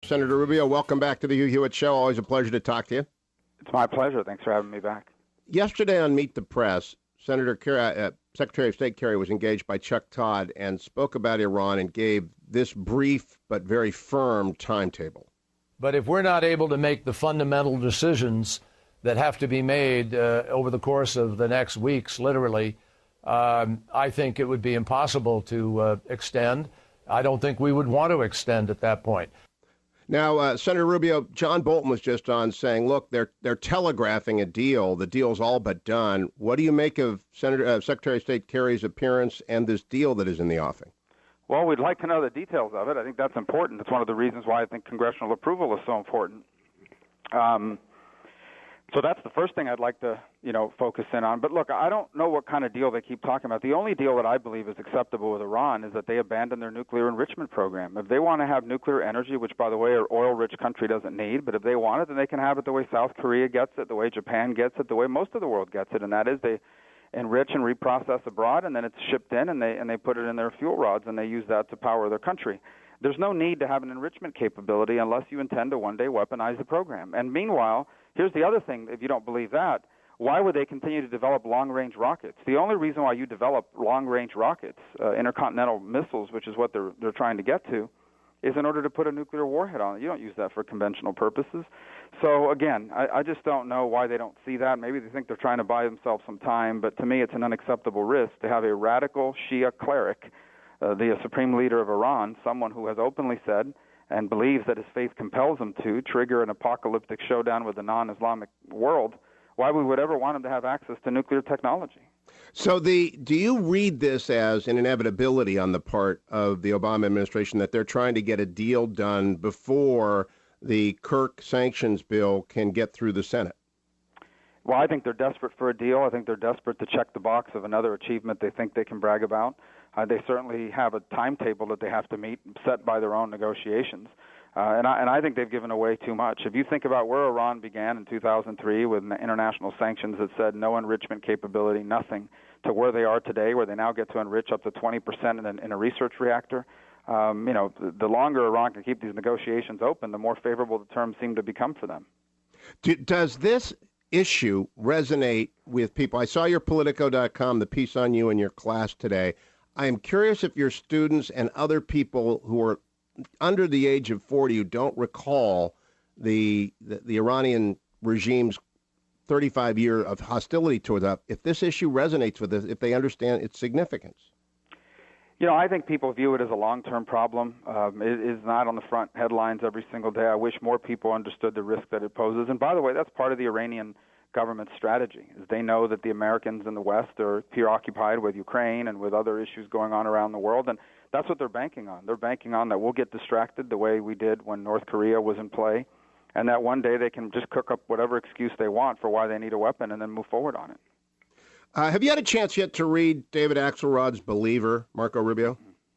Senator Rubio, welcome back to the Hugh Hewitt Show. Always a pleasure to talk to you. It's my pleasure. Thanks for having me back. Yesterday on Meet the Press, Secretary of State Kerry was engaged by Chuck Todd and spoke about Iran and gave this brief but very firm timetable. But if we're not able to make the fundamental decisions that have to be made over the course of the next weeks, literally, I think it would be impossible to extend. I don't think we would want to extend at that point. Now, Senator Rubio, John Bolton was just on saying, look, they're telegraphing a deal. The deal's all but done. What do you make of Secretary of State Kerry's appearance and this deal that is in the offing? Well, we'd like to know the details of it. I think that's important. It's one of the reasons why I think congressional approval is so important. So that's the first thing I'd like to, focus in on. But look, I don't know what kind of deal they keep talking about. The only deal that I believe is acceptable with Iran is that they abandon their nuclear enrichment program. If they want to have nuclear energy, which, by the way, an oil-rich country doesn't need, but if they want it, then they can have it the way South Korea gets it, the way Japan gets it, the way most of the world gets it, and that is they enrich and reprocess abroad, and then it's shipped in, and they put it in their fuel rods, and they use that to power their country. There's no need to have an enrichment capability unless you intend to one day weaponize the program. And meanwhile, here's the other thing, if you don't believe that, why would they continue to develop long-range rockets? The only reason why you develop long-range rockets, intercontinental missiles, which is what they're trying to get to, is in order to put a nuclear warhead on it. You don't use that for conventional purposes. So, again, I just don't know why they don't see that. Maybe they think they're trying to buy themselves some time, but to me it's an unacceptable risk to have a radical Shia cleric, the supreme leader of Iran, someone who has openly said and believes that his faith compels him to trigger an apocalyptic showdown with the non-Islamic world. Why we would ever want him to have access to nuclear technology? So do you read this as an inevitability on the part of the Obama administration that they're trying to get a deal done before the Kirk sanctions bill can get through the Senate? Well, I think they're desperate for a deal. I think they're desperate to check the box of another achievement they think they can brag about. They certainly have a timetable that they have to meet, set by their own negotiations. And I think they've given away too much. If you think about where Iran began in 2003 with international sanctions that said no enrichment capability, nothing, to where they are today, where they now get to enrich up to 20% in a research reactor, the longer Iran can keep these negotiations open, the more favorable the terms seem to become for them. Does this issue resonate with people? I saw your Politico.com, the piece on you in your class today. I am curious if your students and other people who are under the age of 40 who don't recall the Iranian regime's 35 year of hostility towards us, if this issue resonates with us, if they understand its significance. I think people view it as a long-term problem. It is not on the front headlines every single day. I wish more people understood the risk that it poses. And by the way, that's part of the Iranian government's strategy, is they know that the Americans in the West are preoccupied with Ukraine and with other issues going on around the world, and that's what they're banking on. They're banking on that we'll get distracted the way we did when North Korea was in play, and that one day they can just cook up whatever excuse they want for why they need a weapon and then move forward on it. Have you had a chance yet to read David Axelrod's Believer, Marco Rubio?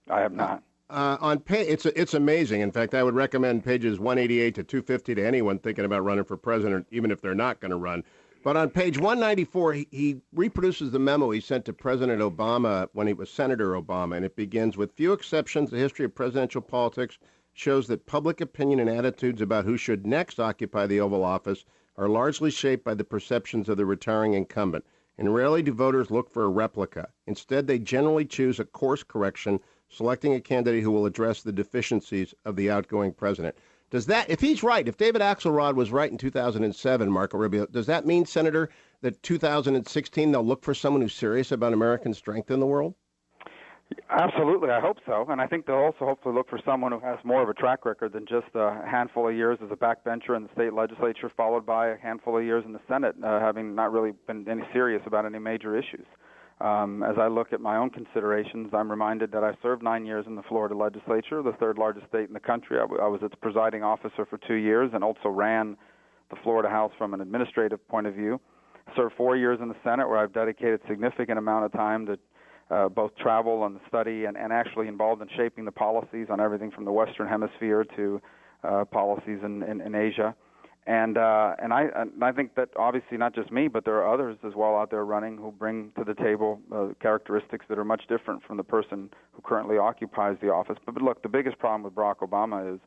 I have not. It's amazing. In fact, I would recommend pages 188 to 250 to anyone thinking about running for president, even if they're not going to run. But on page 194, he reproduces the memo he sent to President Obama when he was Senator Obama, and it begins, with few exceptions, the history of presidential politics shows that public opinion and attitudes about who should next occupy the Oval Office are largely shaped by the perceptions of the retiring incumbent, and rarely do voters look for a replica. Instead, they generally choose a course correction, selecting a candidate who will address the deficiencies of the outgoing president. Does that, if he's right, if David Axelrod was right in 2007, Marco Rubio, does that mean, Senator, that 2016 they'll look for someone who's serious about American strength in the world? Absolutely, I hope so. And I think they'll also hopefully look for someone who has more of a track record than just a handful of years as a backbencher in the state legislature, followed by a handful of years in the Senate, having not really been any serious about any major issues. As I look at my own considerations, I'm reminded that I served 9 years in the Florida legislature, the third largest state in the country. I was its presiding officer for 2 years and also ran the Florida House from an administrative point of view. Served 4 years in the Senate, where I've dedicated a significant amount of time to both travel and study and actually involved in shaping the policies on everything from the Western Hemisphere to policies in Asia. And I think that obviously not just me, but there are others as well out there running who bring to the table characteristics that are much different from the person who currently occupies the office. But look, the biggest problem with Barack Obama is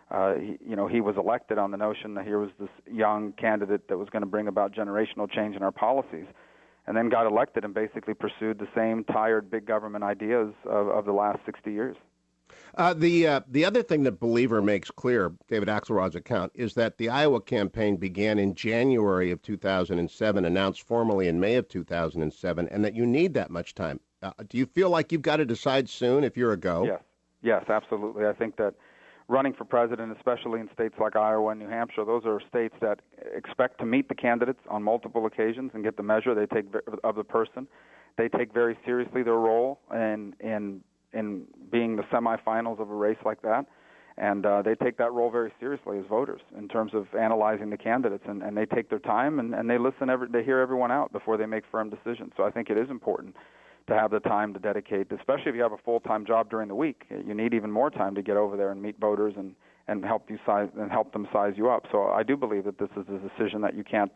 He was elected on the notion that here was this young candidate that was going to bring about generational change in our policies, and then got elected and basically pursued the same tired big government ideas of the last 60 years. The other thing that Believer makes clear, David Axelrod's account, is that the Iowa campaign began in January of 2007, announced formally in May of 2007, and that you need that much time. Do you feel like you've got to decide soon if you're a go? Yes, absolutely. I think that running for president, especially in states like Iowa and New Hampshire, those are states that expect to meet the candidates on multiple occasions and get the measure they take of the person. They take very seriously their role in being the semifinals of a race like that, and they take that role very seriously as voters in terms of analyzing the candidates, and they take their time and they listen, they hear everyone out before they make firm decisions. So I think it is important to have the time to dedicate, especially if you have a full-time job during the week. You need even more time to get over there and meet voters and help them size you up. So I do believe that this is a decision that you can't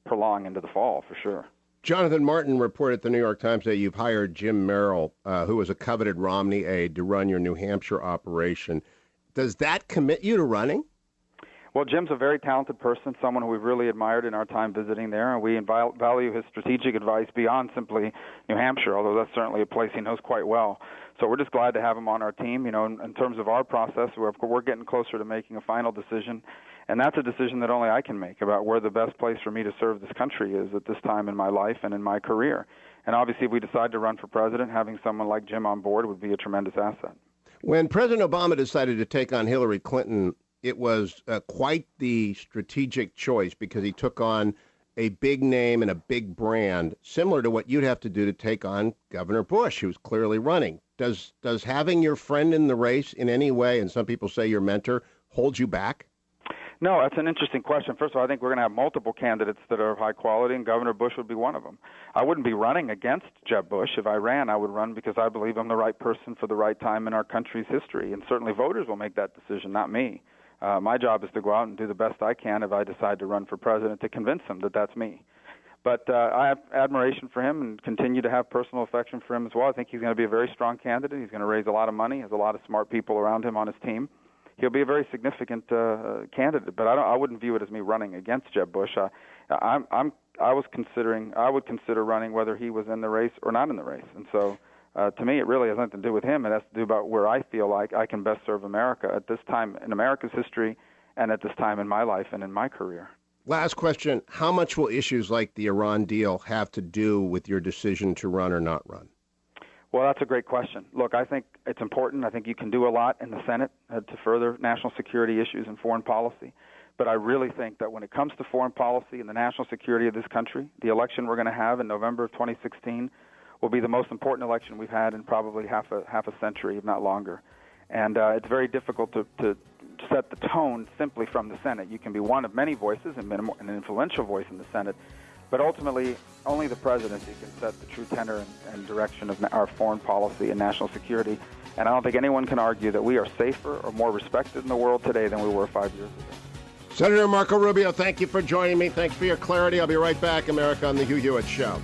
prolong into the fall for sure. Jonathan Martin reported at the New York Times that you've hired Jim Merrill, who was a coveted Romney aide, to run your New Hampshire operation. Does that commit you to running? Well, Jim's a very talented person, someone who we've really admired in our time visiting there, and we value his strategic advice beyond simply New Hampshire, although that's certainly a place he knows quite well. So we're just glad to have him on our team. In terms of our process, we're getting closer to making a final decision, and that's a decision that only I can make about where the best place for me to serve this country is at this time in my life and in my career. And obviously, if we decide to run for president, having someone like Jim on board would be a tremendous asset. When President Obama decided to take on Hillary Clinton, it was quite the strategic choice because he took on a big name and a big brand, similar to what you'd have to do to take on Governor Bush, who's clearly running. Does having your friend in the race in any way, and some people say your mentor, hold you back? No, that's an interesting question. First of all, I think we're going to have multiple candidates that are of high quality, and Governor Bush would be one of them. I wouldn't be running against Jeb Bush. If I ran, I would run because I believe I'm the right person for the right time in our country's history, and certainly voters will make that decision, not me. My job is to go out and do the best I can if I decide to run for president to convince them that that's me. But I have admiration for him and continue to have personal affection for him as well. I think he's going to be a very strong candidate. He's going to raise a lot of money, has a lot of smart people around him on his team. He'll be a very significant candidate, but I wouldn't view it as me running against Jeb Bush. I would consider running whether he was in the race or not in the race. And so to me, it really has nothing to do with him. It has to do about where I feel like I can best serve America at this time in America's history and at this time in my life and in my career. Last question. How much will issues like the Iran deal have to do with your decision to run or not run? Well, that's a great question. Look, I think it's important. I think you can do a lot in the Senate to further national security issues and foreign policy. But I really think that when it comes to foreign policy and the national security of this country, the election we're going to have in November of 2016 will be the most important election we've had in probably half a century, if not longer. And it's very difficult to set the tone simply from the Senate. You can be one of many voices and an influential voice in the Senate, but ultimately only the presidency can set the true tenor and direction of our foreign policy and national security. And I don't think anyone can argue that we are safer or more respected in the world today than we were 5 years ago. Senator Marco Rubio, thank you for joining me. Thanks for your clarity. I'll be right back, America, on the Hugh Hewitt Show.